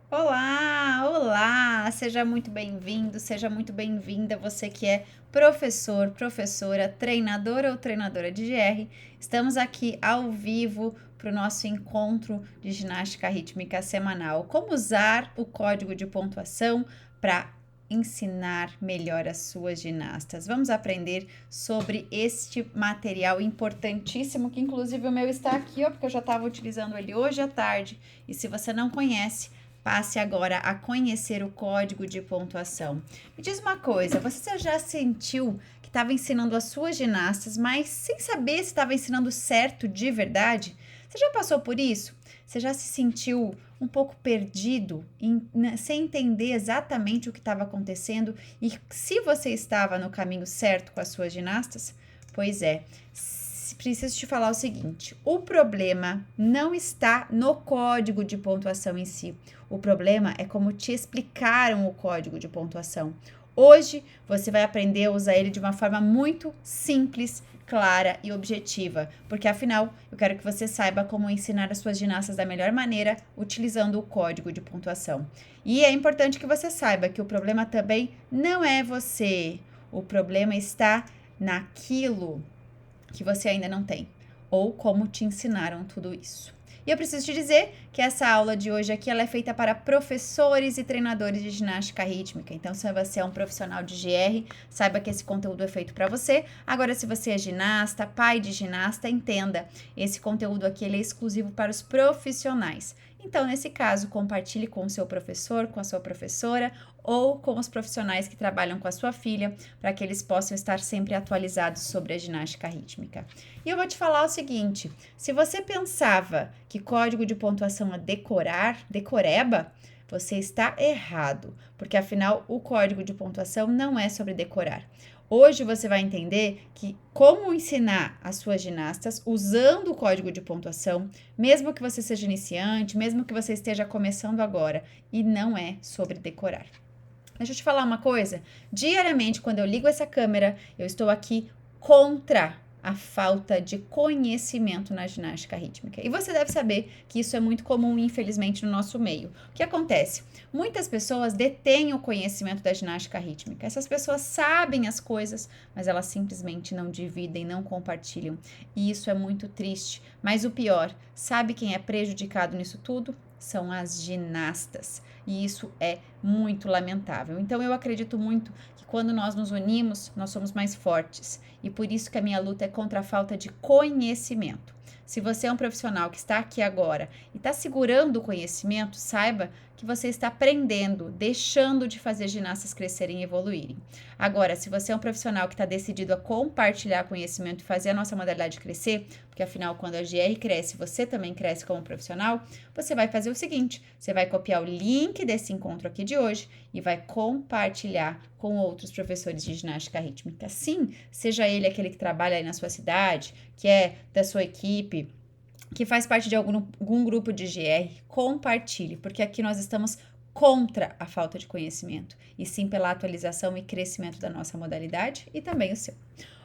Olá, olá! Seja muito bem-vindo, seja muito bem-vinda, você que é professor, professora, treinador ou treinadora de GR. Estamos aqui ao vivo para o nosso encontro de ginástica rítmica semanal. Como usar o código de pontuação para ensinar melhor as suas ginastas. Vamos aprender sobre este material importantíssimo, que inclusive o meu está aqui, ó, porque eu já estava utilizando ele hoje à tarde. E se você não conhece, passe agora a conhecer o código de pontuação. Me diz uma coisa, você já sentiu que estava ensinando as suas ginastas, mas sem saber se estava ensinando certo de verdade? Você já passou por isso? Você já se sentiu um pouco perdido, sem entender exatamente o que estava acontecendo e se você estava no caminho certo com as suas ginastas? Pois é, preciso te falar o seguinte: o problema não está no código de pontuação em si. O problema é como te explicaram o código de pontuação. Hoje você vai aprender a usar ele de uma forma muito simples, clara e objetiva, porque afinal eu quero que você saiba como ensinar as suas ginastas da melhor maneira utilizando o código de pontuação. E é importante que você saiba que o problema também não é você. O problema está naquilo que você ainda não tem, ou como te ensinaram tudo isso. E eu preciso te dizer que essa aula de hoje aqui ela é feita para professores e treinadores de ginástica rítmica. Então, se você é um profissional de GR, saiba que esse conteúdo é feito para você. Agora, se você é ginasta, pai de ginasta, entenda, esse conteúdo aqui ele é exclusivo para os profissionais. Então, nesse caso, compartilhe com o seu professor, com a sua professora ou com os profissionais que trabalham com a sua filha, para que eles possam estar sempre atualizados sobre a ginástica rítmica. E eu vou te falar o seguinte: se você pensava que código de pontuação é decorar, decoreba, você está errado, porque afinal o código de pontuação não é sobre decorar. Hoje você vai entender que como ensinar as suas ginastas usando o código de pontuação, mesmo que você seja iniciante, mesmo que você esteja começando agora, e não é sobre decorar. Deixa eu te falar uma coisa, diariamente quando eu ligo essa câmera, eu estou aqui contra a falta de conhecimento na ginástica rítmica. E você deve saber que isso é muito comum, infelizmente, no nosso meio. O que acontece? Muitas pessoas detêm o conhecimento da ginástica rítmica. Essas pessoas sabem as coisas, mas elas simplesmente não dividem, não compartilham. E isso é muito triste. Mas o pior, sabe quem é prejudicado nisso tudo? São as ginastas. E isso é muito lamentável. Então, eu acredito muito que quando nós nos unimos, nós somos mais fortes. E por isso que a minha luta é contra a falta de conhecimento. Se você é um profissional que está aqui agora e está segurando o conhecimento, saiba que você está aprendendo, deixando de fazer ginastas crescerem e evoluírem. Agora, se você é um profissional que está decidido a compartilhar conhecimento e fazer a nossa modalidade crescer, porque afinal, quando a GR cresce, você também cresce como profissional, você vai fazer o seguinte: você vai copiar o link desse encontro aqui de hoje e vai compartilhar com outros professores de ginástica rítmica. Sim, seja ele aquele que trabalha aí na sua cidade, que é da sua equipe, que faz parte de algum grupo de GR, compartilhe, porque aqui nós estamos contra a falta de conhecimento, e sim pela atualização e crescimento da nossa modalidade e também o seu.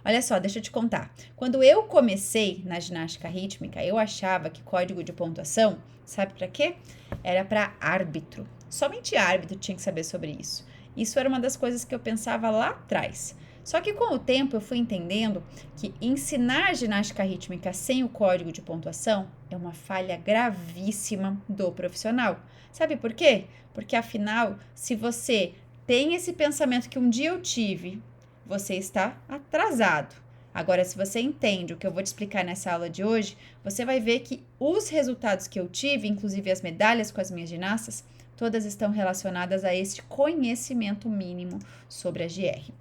Olha só, deixa eu te contar. Quando eu comecei na ginástica rítmica, eu achava que código de pontuação, sabe para quê? Era para árbitro. Somente árbitro tinha que saber sobre isso. Isso era uma das coisas que eu pensava lá atrás. Só que com o tempo eu fui entendendo que ensinar ginástica rítmica sem o código de pontuação é uma falha gravíssima do profissional. Sabe por quê? Porque afinal, se você tem esse pensamento que um dia eu tive, você está atrasado. Agora, se você entende o que eu vou te explicar nessa aula de hoje, você vai ver que os resultados que eu tive, inclusive as medalhas com as minhas ginastas, todas estão relacionadas a este conhecimento mínimo sobre a GR.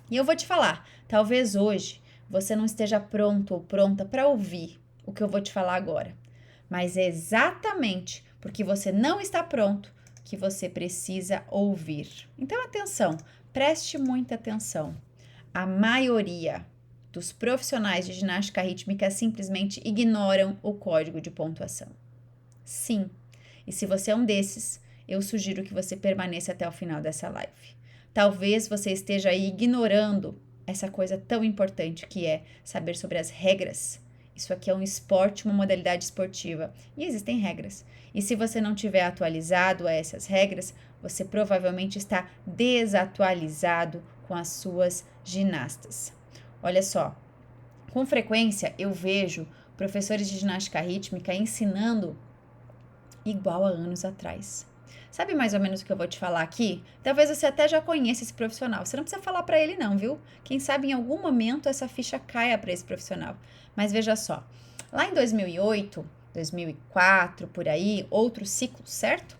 E eu vou te falar, talvez hoje você não esteja pronto ou pronta para ouvir o que eu vou te falar agora, mas é exatamente porque você não está pronto que você precisa ouvir. Então, atenção, preste muita atenção. A maioria dos profissionais de ginástica rítmica simplesmente ignoram o código de pontuação. Sim, e se você é um desses, eu sugiro que você permaneça até o final dessa live. Talvez você esteja aí ignorando essa coisa tão importante que é saber sobre as regras Isso aqui é um esporte, uma modalidade esportiva. E existem regras. E se você não tiver atualizado a essas regras, você provavelmente está desatualizado com as suas ginastas. Olha só, com frequência eu vejo professores de ginástica rítmica ensinando igual a anos atrás. Sabe mais ou menos o que eu vou te falar aqui? Talvez você até já conheça esse profissional. Você não precisa falar para ele não, viu? Quem sabe em algum momento essa ficha caia para esse profissional. Mas veja só, lá em 2008, 2004, por aí, outro ciclo, certo?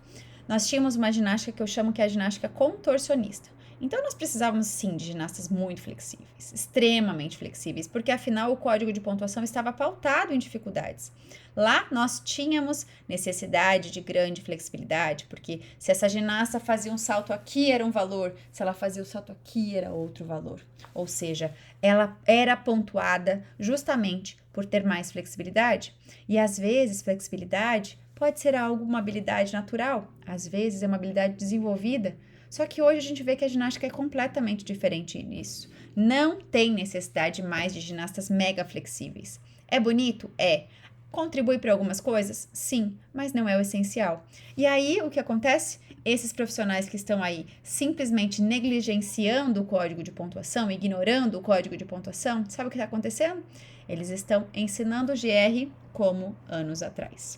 Nós tínhamos uma ginástica que eu chamo que é a ginástica contorcionista. Então, nós precisávamos, sim, de ginastas muito flexíveis, extremamente flexíveis, porque, afinal, o código de pontuação estava pautado em dificuldades. Lá, nós tínhamos necessidade de grande flexibilidade, porque se essa ginasta fazia um salto aqui, era um valor, se ela fazia o salto aqui, era outro valor. Ou seja, ela era pontuada justamente por ter mais flexibilidade. E, às vezes, flexibilidade pode ser uma habilidade natural, às vezes é uma habilidade desenvolvida. Só que hoje a gente vê que a ginástica é completamente diferente nisso. Não tem necessidade mais de ginastas mega flexíveis. É bonito? É. Contribui para algumas coisas? Sim, mas não é o essencial. E aí, o que acontece? Esses profissionais que estão aí simplesmente negligenciando o código de pontuação, ignorando o código de pontuação, sabe o que está acontecendo? Eles estão ensinando o GR como anos atrás.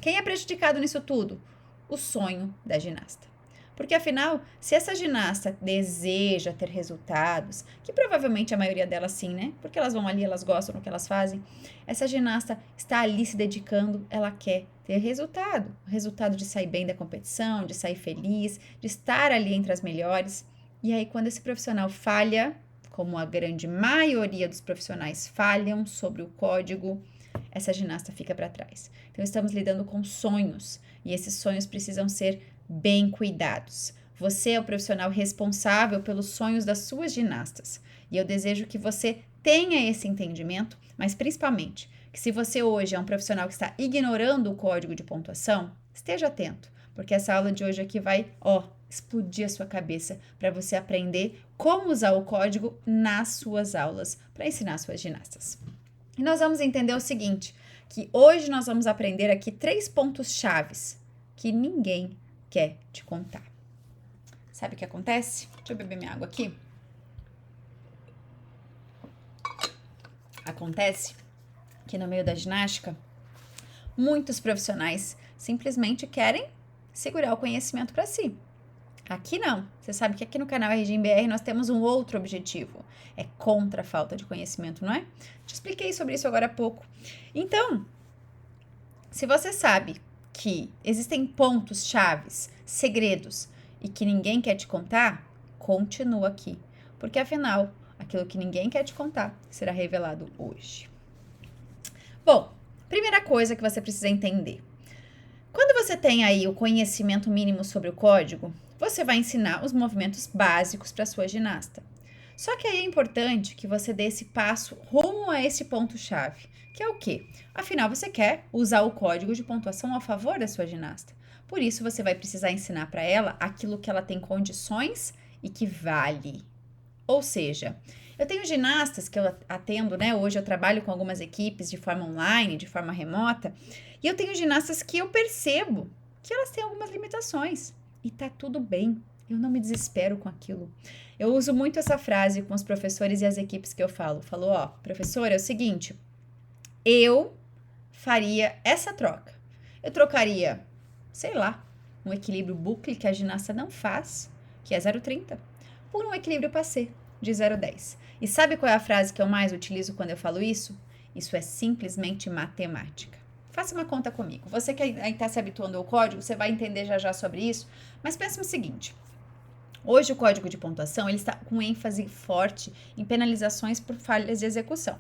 Quem é prejudicado nisso tudo? O sonho da ginasta. Porque, afinal, se essa ginasta deseja ter resultados, que provavelmente a maioria delas sim, né? Porque elas vão ali, elas gostam do que elas fazem. Essa ginasta está ali se dedicando, ela quer ter resultado. Resultado de sair bem da competição, de sair feliz, de estar ali entre as melhores. E aí, quando esse profissional falha, como a grande maioria dos profissionais falham sobre o código, essa ginasta fica para trás. Então, estamos lidando com sonhos. E esses sonhos precisam ser bem cuidados. Você é o profissional responsável pelos sonhos das suas ginastas. E eu desejo que você tenha esse entendimento, mas principalmente que se você hoje é um profissional que está ignorando o código de pontuação, esteja atento, porque essa aula de hoje aqui vai, explodir a sua cabeça para você aprender como usar o código nas suas aulas para ensinar suas ginastas. E nós vamos entender o seguinte, que hoje nós vamos aprender aqui 3 pontos chaves que ninguém quer te contar. Sabe o que acontece? Deixa eu beber minha água aqui. Acontece que no meio da ginástica, muitos profissionais simplesmente querem segurar o conhecimento para si. Aqui não. Você sabe que aqui no canal RG BR nós temos um outro objetivo. É contra a falta de conhecimento, não é? Te expliquei sobre isso agora há pouco. Então, se você sabe que existem pontos chaves, segredos e que ninguém quer te contar, continua aqui. Porque afinal, aquilo que ninguém quer te contar será revelado hoje. Bom, primeira coisa que você precisa entender. Quando você tem aí o conhecimento mínimo sobre o código, você vai ensinar os movimentos básicos para sua ginasta. Só que aí é importante que você dê esse passo rumo a esse ponto-chave, que é o quê? Afinal, você quer usar o código de pontuação a favor da sua ginasta. Por isso, você vai precisar ensinar para ela aquilo que ela tem condições e que vale. Ou seja, eu tenho ginastas que eu atendo, né? Hoje eu trabalho com algumas equipes de forma online, de forma remota, e eu tenho ginastas que eu percebo que elas têm algumas limitações. E tá tudo bem, eu não me desespero com aquilo. Eu uso muito essa frase com os professores e as equipes que eu falo. Falou, professora, é o seguinte, eu faria essa troca. Eu trocaria, sei lá, um equilíbrio bucle que a ginasta não faz, que é 0,30, por um equilíbrio passé de 0,10. E sabe qual é a frase que eu mais utilizo quando eu falo isso? Isso é simplesmente matemática. Faça uma conta comigo. Você que aí está se habituando ao código, você vai entender já já sobre isso. Mas pense no seguinte. Hoje o código de pontuação ele está com ênfase forte em penalizações por falhas de execução.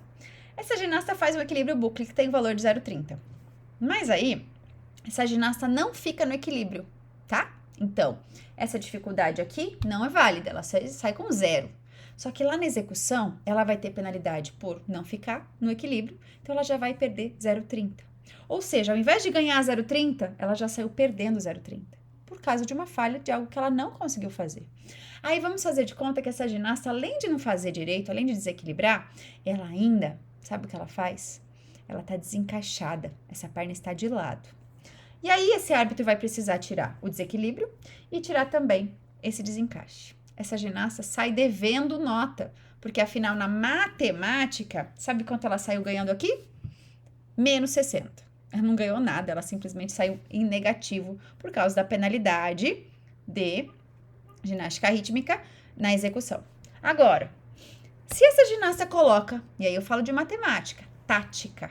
Essa ginasta faz um equilíbrio bucle que tem valor de 0,30. Mas aí, essa ginasta não fica no equilíbrio, tá? Então, essa dificuldade aqui não é válida, ela sai com 0. Só que lá na execução, ela vai ter penalidade por não ficar no equilíbrio, então ela já vai perder 0,30. Ou seja, ao invés de ganhar 0,30, ela já saiu perdendo 0,30, por causa de uma falha de algo que ela não conseguiu fazer. Aí vamos fazer de conta que essa ginasta, além de não fazer direito, além de desequilibrar, ela ainda, sabe o que ela faz? ela está desencaixada, essa perna está de lado. E aí esse árbitro vai precisar tirar o desequilíbrio e tirar também esse desencaixe. Essa ginasta sai devendo nota, porque afinal na matemática, sabe quanto ela saiu ganhando aqui? Menos 60. Ela não ganhou nada, ela simplesmente saiu em negativo por causa da penalidade de ginástica rítmica na execução. Agora, se essa ginasta coloca, e aí eu falo de matemática, tática,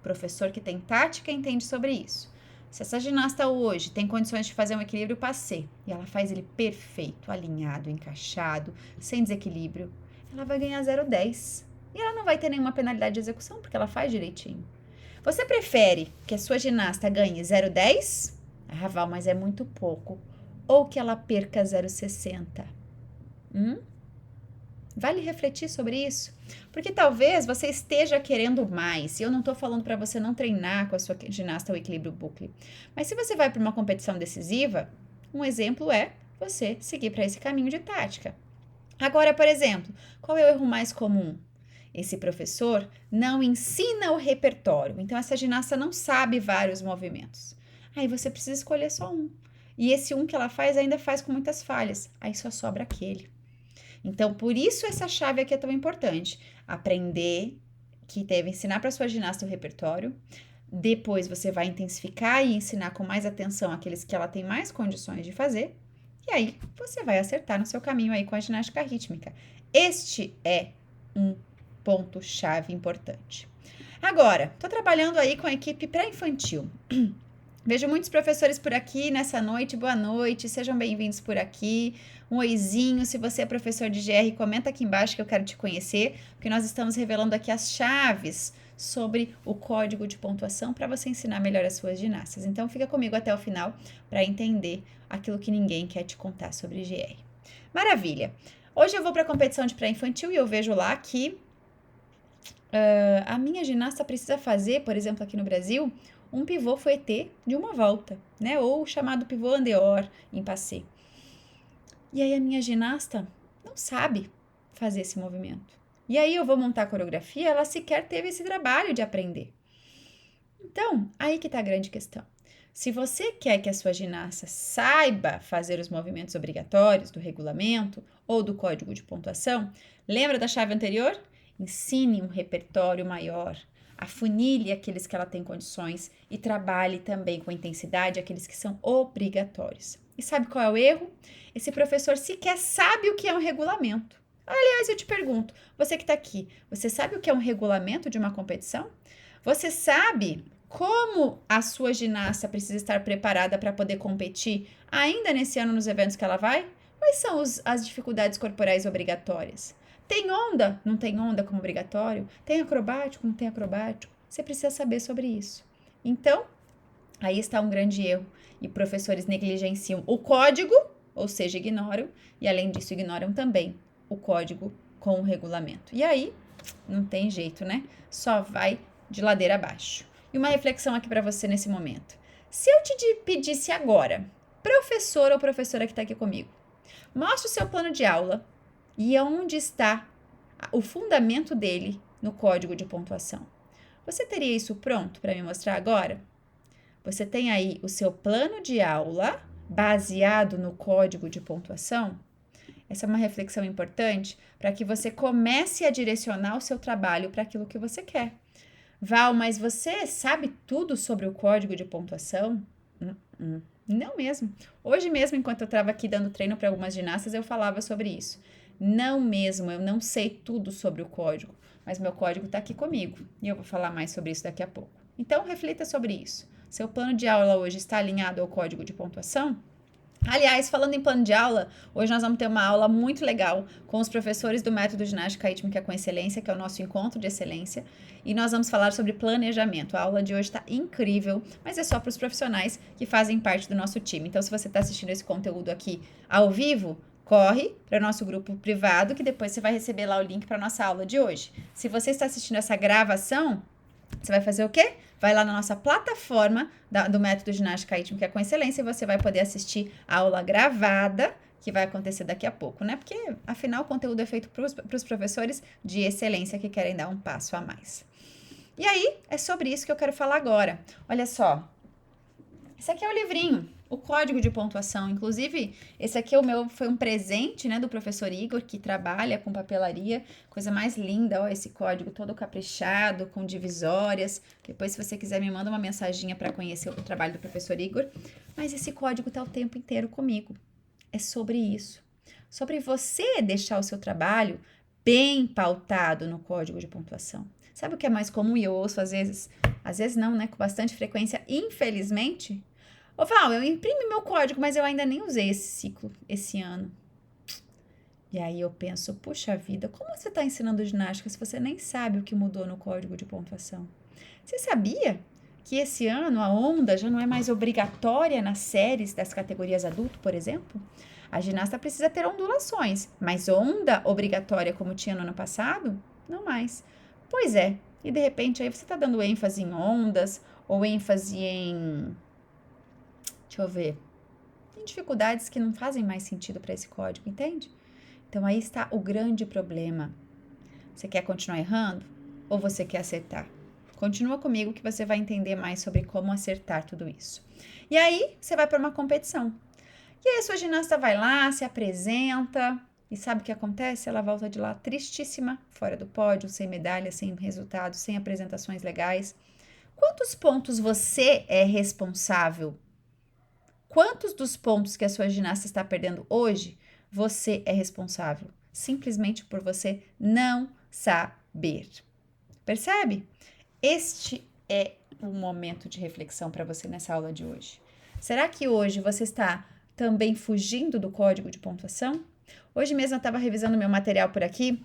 professor que tem tática entende sobre isso. Se essa ginasta hoje tem condições de fazer um equilíbrio passé e ela faz ele perfeito, alinhado, encaixado, sem desequilíbrio, ela vai ganhar 0,10. E ela não vai ter nenhuma penalidade de execução, porque ela faz direitinho. Você prefere que a sua ginasta ganhe 0,10? Ah, Val, mas é muito pouco. Ou que ela perca 0,60? Vale refletir sobre isso? Porque talvez você esteja querendo mais. E eu não estou falando para você não treinar com a sua ginasta o equilíbrio bucle. Mas se você vai para uma competição decisiva, um exemplo é você seguir para esse caminho de tática. Agora, por exemplo, qual é o erro mais comum? Esse professor não ensina o repertório. Então, essa ginasta não sabe vários movimentos. Aí você precisa escolher só um. E esse um que ela faz ainda faz com muitas falhas. Aí só sobra aquele. Então, por isso essa chave aqui é tão importante. Aprender que deve ensinar para sua ginasta o repertório. Depois você vai intensificar e ensinar com mais atenção aqueles que ela tem mais condições de fazer. E aí você vai acertar no seu caminho aí com a ginástica rítmica. Este é um ponto-chave importante. Agora, estou trabalhando aí com a equipe pré-infantil. Vejo muitos professores por aqui nessa noite. Boa noite, sejam bem-vindos por aqui. Um oizinho, se você é professor de GR, comenta aqui embaixo que eu quero te conhecer, porque nós estamos revelando aqui as chaves sobre o código de pontuação para você ensinar melhor as suas ginastas. Então, fica comigo até o final para entender aquilo que ninguém quer te contar sobre GR. Maravilha! Hoje eu vou para a competição de pré-infantil e eu vejo lá que a minha ginasta precisa fazer, por exemplo, aqui no Brasil, um pivô fouetté de uma volta, né? Ou o chamado pivô en dehors em passé. E aí a minha ginasta não sabe fazer esse movimento. E aí eu vou montar a coreografia, ela sequer teve esse trabalho de aprender. Então, aí que tá a grande questão. Se você quer que a sua ginasta saiba fazer os movimentos obrigatórios do regulamento ou do código de pontuação, lembra da chave anterior? Ensine um repertório maior, afunile aqueles que ela tem condições e trabalhe também com intensidade aqueles que são obrigatórios. E sabe qual é o erro? Esse professor sequer sabe o que é um regulamento. Aliás, eu te pergunto, você que está aqui, você sabe o que é um regulamento de uma competição? Você sabe como a sua ginasta precisa estar preparada para poder competir ainda nesse ano nos eventos que ela vai? Quais são as dificuldades corporais obrigatórias? Tem onda? Não tem onda como obrigatório? Tem acrobático? Não tem acrobático? Você precisa saber sobre isso. Então, aí está um grande erro. E professores negligenciam o código, ou seja, ignoram, e além disso ignoram também o código com o regulamento. E aí, não tem jeito, né? Só vai de ladeira abaixo. E uma reflexão aqui para você nesse momento. Se eu te pedisse agora, professor ou professora que está aqui comigo, mostre o seu plano de aula e onde está o fundamento dele no código de pontuação. Você teria isso pronto para me mostrar agora? Você tem aí o seu plano de aula baseado no código de pontuação? Essa é uma reflexão importante para que você comece a direcionar o seu trabalho para aquilo que você quer. Val, mas você sabe tudo sobre o código de pontuação? Não mesmo. Hoje mesmo, enquanto eu estava aqui dando treino para algumas ginastas, eu falava sobre isso. Não mesmo, eu não sei tudo sobre o código, mas meu código está aqui comigo e eu vou falar mais sobre isso daqui a pouco. Então, reflita sobre isso. Seu plano de aula hoje está alinhado ao código de pontuação? Aliás, falando em plano de aula, hoje nós vamos ter uma aula muito legal com os professores do Método Ginástica Rítmica com Excelência, que é o nosso encontro de excelência, e nós vamos falar sobre planejamento. A aula de hoje está incrível, mas é só para os profissionais que fazem parte do nosso time. Então, se você está assistindo esse conteúdo aqui ao vivo, corre para o nosso grupo privado, que depois você vai receber lá o link para a nossa aula de hoje. Se você está assistindo essa gravação, você vai fazer o quê? Vai lá na nossa plataforma do Método Ginástica Rítmica com Excelência e você vai poder assistir a aula gravada, que vai acontecer daqui a pouco, né? Porque, afinal, o conteúdo é feito para os professores de excelência que querem dar um passo a mais. E aí, é sobre isso que eu quero falar agora. Olha só, esse aqui é o livrinho, o código de pontuação. Inclusive, esse aqui foi um presente, né, do professor Igor, que trabalha com papelaria. Coisa mais linda, ó, esse código todo caprichado, com divisórias. Depois, se você quiser, me manda uma mensaginha para conhecer o trabalho do professor Igor. Mas esse código tá o tempo inteiro comigo. É sobre isso. Sobre você deixar o seu trabalho bem pautado no código de pontuação. Sabe o que é mais comum e eu ouço às vezes não, né, com bastante frequência, infelizmente? Ô Val, eu imprimi meu código, mas eu ainda nem usei esse ciclo, esse ano. E aí eu penso, puxa vida, como você está ensinando ginástica se você nem sabe o que mudou no código de pontuação? Você sabia que esse ano a onda já não é mais obrigatória nas séries das categorias adulto, por exemplo? A ginasta precisa ter ondulações, mas onda obrigatória como tinha no ano passado? Não mais. Pois é, e de repente aí você está dando ênfase em ondas ou ênfase em, deixa eu ver, em dificuldades que não fazem mais sentido para esse código, entende? Então aí está o grande problema. Você quer continuar errando ou você quer acertar? Continua comigo que você vai entender mais sobre como acertar tudo isso. E aí você vai para uma competição. E aí a sua ginasta vai lá, se apresenta e sabe o que acontece? Ela volta de lá tristíssima, fora do pódio, sem medalha, sem resultados, sem apresentações legais. Quantos pontos você é responsável? Quantos dos pontos que a sua ginasta está perdendo hoje, você é responsável? Simplesmente por você não saber. Percebe? Este é o momento de reflexão para você nessa aula de hoje. Será que hoje você está também fugindo do código de pontuação? Hoje mesmo eu estava revisando meu material por aqui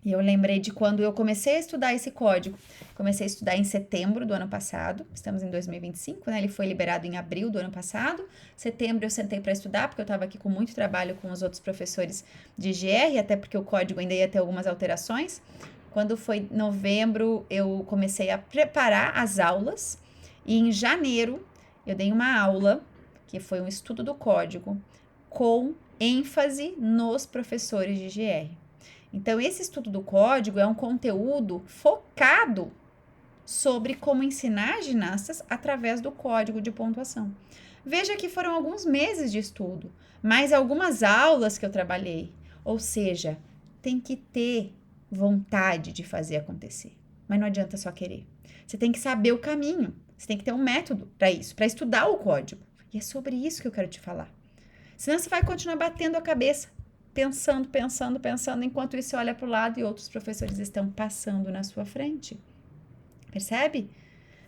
e eu lembrei de quando eu comecei a estudar esse código. Comecei a estudar em setembro do ano passado, estamos em 2025, né? Ele foi liberado em abril do ano passado. Setembro eu sentei para estudar, porque eu estava aqui com muito trabalho com os outros professores de GR, até porque o código ainda ia ter algumas alterações. Quando foi novembro, eu comecei a preparar as aulas e em janeiro eu dei uma aula, que foi um estudo do código, com ênfase nos professores de GR. Então, esse estudo do código é um conteúdo focado sobre como ensinar ginastas através do código de pontuação. Veja que foram alguns meses de estudo, mais algumas aulas que eu trabalhei. Ou seja, tem que ter vontade de fazer acontecer. Mas não adianta só querer. Você tem que saber o caminho. Você tem que ter um método para isso, para estudar o código. E é sobre isso que eu quero te falar. Senão você vai continuar batendo a cabeça, pensando, enquanto isso você olha para o lado e outros professores estão passando na sua frente. Percebe?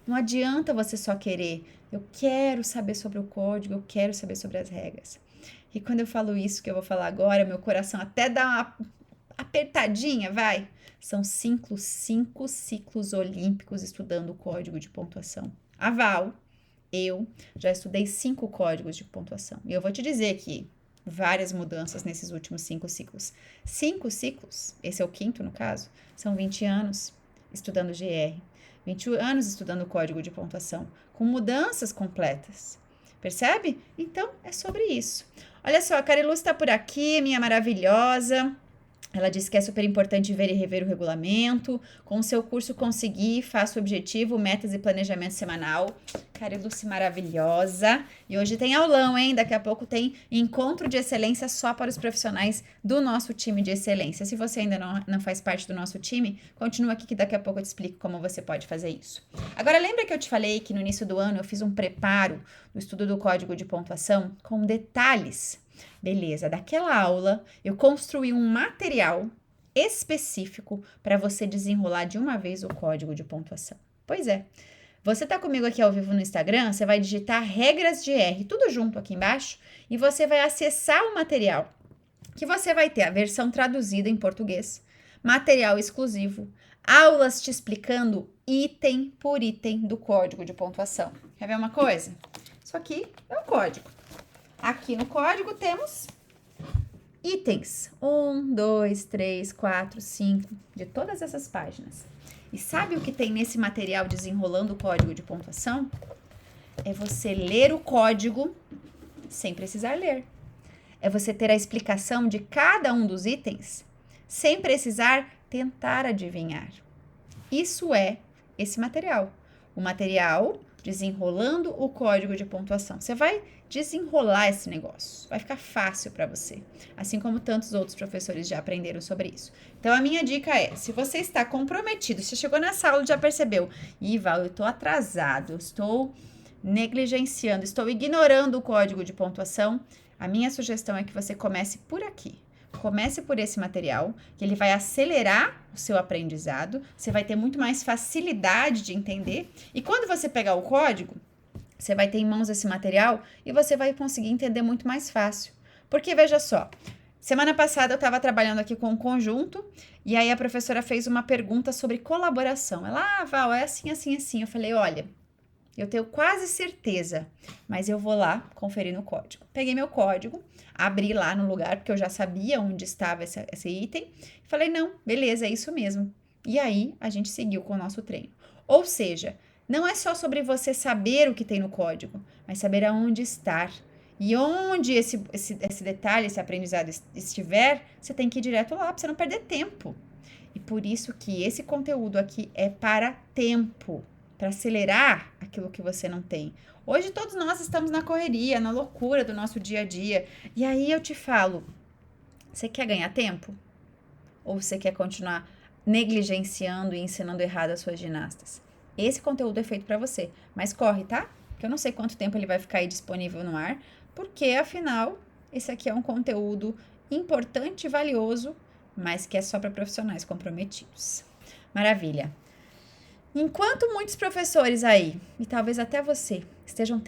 Não adianta você só querer. Eu quero saber sobre o código, eu quero saber sobre as regras. E quando eu falo isso que eu vou falar agora, meu coração até dá uma apertadinha, vai. São 5 ciclos olímpicos estudando o código de pontuação. A Val, eu já estudei 5 códigos de pontuação. E eu vou te dizer que várias mudanças nesses últimos 5 ciclos. 5 ciclos, esse é o 5º no caso, são 20 anos estudando GR. 20 anos estudando o código de pontuação, com mudanças completas. Percebe? Então, é sobre isso. Olha só, a Carilu está por aqui, minha maravilhosa. Ela disse que é super importante ver e rever o regulamento. Com o seu curso conseguir, faça o objetivo, metas e planejamento semanal. Cariluce maravilhosa. E hoje tem aulão, hein? Daqui a pouco tem encontro de excelência só para os profissionais do nosso time de excelência. Se você ainda não faz parte do nosso time, continua aqui que daqui a pouco eu te explico como você pode fazer isso. Agora, lembra que eu te falei que no início do ano eu fiz um preparo do estudo do código de pontuação com detalhes? Beleza, daquela aula eu construí um material específico para você desenrolar de uma vez o código de pontuação. Pois é, você tá comigo aqui ao vivo no Instagram, você vai digitar regras de R, tudo junto aqui embaixo, e você vai acessar o material, que você vai ter a versão traduzida em português, material exclusivo, aulas te explicando item por item do código de pontuação. Quer ver uma coisa? Isso aqui é o código. Aqui no código temos itens. 1, 2, 3, 4, 5, de todas essas páginas. E sabe o que tem nesse material desenrolando o código de pontuação? É você ler o código sem precisar ler. É você ter a explicação de cada um dos itens sem precisar tentar adivinhar. Isso é esse material. O material Desenrolando o Código de Pontuação. Você vai desenrolar esse negócio. Vai ficar fácil para você. Assim como tantos outros professores já aprenderam sobre isso. Então, a minha dica é, se você está comprometido, você chegou nessa aula e já percebeu, Val, eu estou atrasado, estou negligenciando, estou ignorando o Código de Pontuação, a minha sugestão é que você comece por aqui. Comece por esse material, que ele vai acelerar o seu aprendizado, você vai ter muito mais facilidade de entender, e quando você pegar o código, você vai ter em mãos esse material e você vai conseguir entender muito mais fácil. Porque, veja só, semana passada eu estava trabalhando aqui com um conjunto, e aí a professora fez uma pergunta sobre colaboração. Ela, Val, é assim, assim, assim. Eu falei, olha, eu tenho quase certeza, mas eu vou lá conferir no código. Peguei meu código, abri lá no lugar, porque eu já sabia onde estava esse item. Falei, não, beleza, é isso mesmo. E aí, a gente seguiu com o nosso treino. Ou seja, não é só sobre você saber o que tem no código, mas saber aonde estar. E onde esse detalhe, esse aprendizado estiver, você tem que ir direto lá, para você não perder tempo. E por isso que esse conteúdo aqui é para tempo, para acelerar aquilo que você não tem. Hoje todos nós estamos na correria, na loucura do nosso dia a dia. E aí eu te falo, você quer ganhar tempo? Ou você quer continuar negligenciando e ensinando errado as suas ginastas? Esse conteúdo é feito para você, mas corre, tá? Porque eu não sei quanto tempo ele vai ficar aí disponível no ar, porque afinal, esse aqui é um conteúdo importante e valioso, mas que é só para profissionais comprometidos. Maravilha! Enquanto muitos professores aí, e talvez até você, estão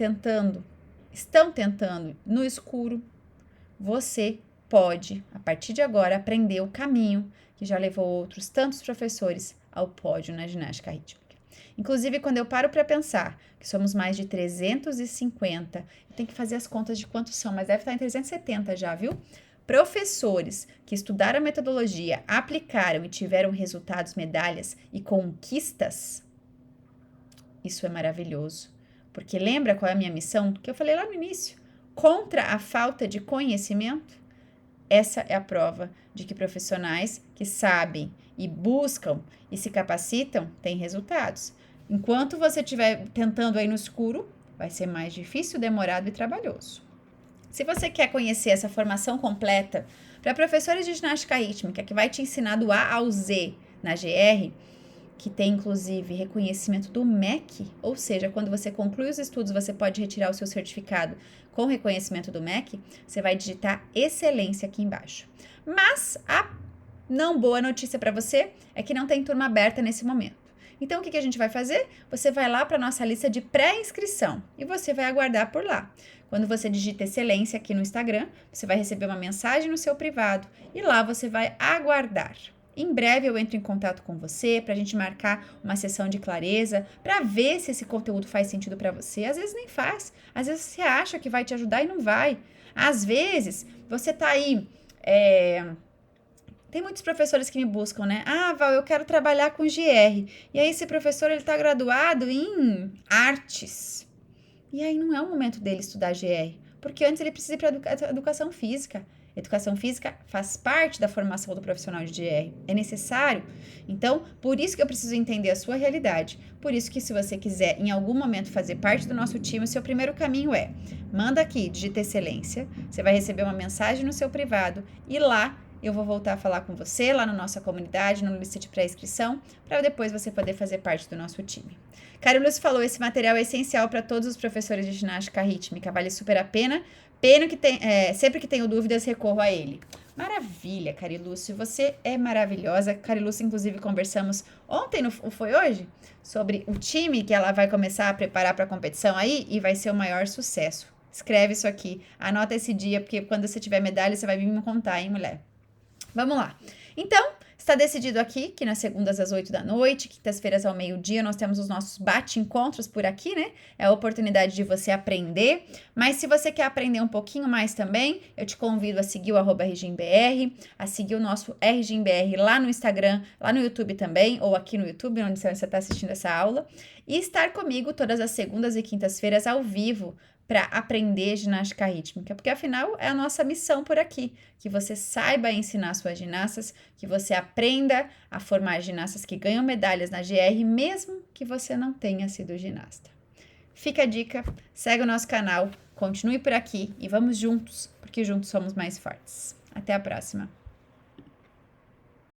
tentando no escuro, você pode, a partir de agora, aprender o caminho que já levou outros tantos professores ao pódio na ginástica rítmica. Inclusive, quando eu paro para pensar que somos mais de 350, eu tenho que fazer as contas de quantos são, mas deve estar em 370 já, viu? Professores que estudaram a metodologia, aplicaram e tiveram resultados, medalhas e conquistas, isso é maravilhoso. Porque lembra qual é a minha missão? Que eu falei lá no início. Contra a falta de conhecimento, essa é a prova de que profissionais que sabem e buscam e se capacitam têm resultados. Enquanto você estiver tentando aí no escuro, vai ser mais difícil, demorado e trabalhoso. Se você quer conhecer essa formação completa para professores de ginástica rítmica, que vai te ensinar do A ao Z na GR, que tem inclusive reconhecimento do MEC, ou seja, quando você conclui os estudos, você pode retirar o seu certificado com reconhecimento do MEC, você vai digitar excelência aqui embaixo. Mas a não boa notícia para você é que não tem turma aberta nesse momento. Então, o que a gente vai fazer? Você vai lá para a nossa lista de pré-inscrição e você vai aguardar por lá. Quando você digita excelência aqui no Instagram, você vai receber uma mensagem no seu privado e lá você vai aguardar. Em breve eu entro em contato com você para a gente marcar uma sessão de clareza, para ver se esse conteúdo faz sentido para você. Às vezes nem faz, às vezes você acha que vai te ajudar e não vai. Às vezes você tá aí... Tem muitos professores que me buscam, né? Val, eu quero trabalhar com GR. E aí esse professor, ele tá graduado em artes. E aí não é o momento dele estudar GR, porque antes ele precisa ir para educação física. Educação física faz parte da formação do profissional de GR, é necessário. Então, por isso que eu preciso entender a sua realidade. Por isso que se você quiser em algum momento fazer parte do nosso time, o seu primeiro caminho é, manda aqui, digita excelência, você vai receber uma mensagem no seu privado e lá eu vou voltar a falar com você lá na nossa comunidade, no lista de pré-inscrição, para depois você poder fazer parte do nosso time. Carolus falou, esse material é essencial para todos os professores de ginástica rítmica, vale super a pena. Pena que sempre que tenho dúvidas, recorro a ele. Maravilha, Carilúcio, você é maravilhosa. Carilúcio, inclusive, conversamos ontem, não foi hoje? Sobre o time que ela vai começar a preparar para a competição aí e vai ser o maior sucesso. Escreve isso aqui, anota esse dia, porque quando você tiver medalha, você vai vir me contar, hein, mulher? Vamos lá. Então, está decidido aqui que nas segundas às 8 da noite, quintas-feiras ao meio-dia, nós temos os nossos bate-encontros por aqui, né? É a oportunidade de você aprender. Mas se você quer aprender um pouquinho mais também, eu te convido a seguir o @RGimbr, a seguir o nosso RGimbr lá no Instagram, lá no YouTube também, ou aqui no YouTube, onde você está assistindo essa aula, e estar comigo todas as segundas e quintas-feiras ao vivo para aprender ginástica rítmica, porque afinal é a nossa missão por aqui, que você saiba ensinar suas ginastas, que você aprenda a formar ginastas que ganham medalhas na GR, mesmo que você não tenha sido ginasta. Fica a dica, segue o nosso canal, continue por aqui e vamos juntos, porque juntos somos mais fortes. Até a próxima!